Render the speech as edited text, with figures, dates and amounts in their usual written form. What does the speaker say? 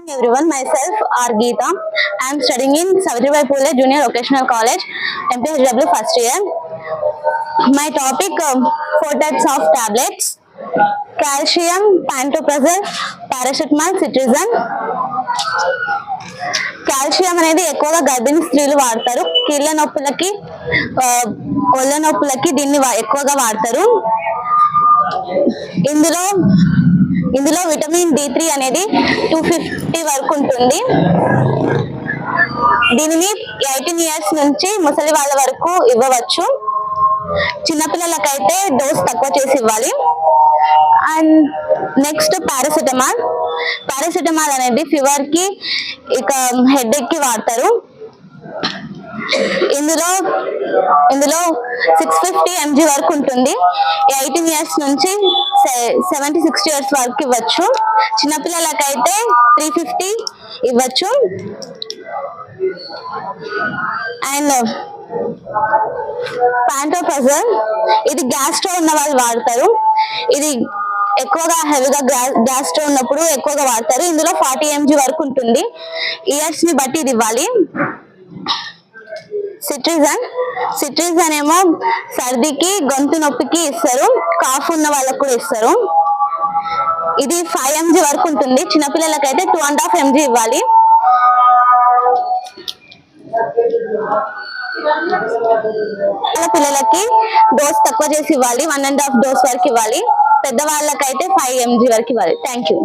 Everyone, myself R. Geeta. I am studying in Savitribai Phule Junior Vocational College, MPHW first year. My topic: four types of tablets: calcium, pantoprazole, paracetamol, cetirizine. Calcium అనేది ఎక్కువగా గర్భిణీ స్త్రీలు వాడతారు. కీళ్ళ నొప్పులకి, ఒళ్ళ నొప్పులకి దీన్ని ఎక్కువగా వాడతారు. ఇందులో ఇందులో విటమిన్ D3 అనేది 250 వరకు ఉంటుంది. దీనిని 18 years నుంచి ముసలి వాళ్ళ వరకు ఇవ్వవచ్చు. చిన్నపిల్లలకైతే డోస్ తక్కువ చేసి ఇవ్వాలి. అండ్ నెక్స్ట్ పారాసిటమాల్ అనేది ఫీవర్ కి, ఇక హెడేక్ కి వాడతారు. ఇందులో 650 mg వరకు ఉంటుంది. 18 years నుంచి 60 years వరకు ఇవ్వచ్చు. చిన్నపిల్లలకైతే 350 ఇవ్వచ్చు. అండ్ పాంటోప్రజోల్ ఇది గ్యాస్ట్రో ఉన్న వాళ్ళు వాడతారు. ఇది ఎక్కువగా హెవీగా గ్యాస్ట్రో ఉన్నప్పుడు ఎక్కువగా వాడతారు. ఇందులో 40 mg వరకు ఉంటుంది. ఇయర్స్ ని బట్టి ఇది ఇవ్వాలి. సిట్రిజన్ ఏమో సర్దికి, గొంతు నొప్పికి ఇస్తారు. కాఫ్ ఉన్న వాళ్ళకు కూడా ఇస్తారు. ఇది 5 mg వరకు ఉంటుంది. చిన్నపిల్లలకైతే 2.5 mg ఇవ్వాలి. పిల్లలకి డోస్ తక్కువ చేసి ఇవ్వాలి. 1.5 డోస్ వరకు ఇవ్వాలి. పెద్దవాళ్ళకైతే 5 mg వరకు ఇవ్వాలి. Thank you.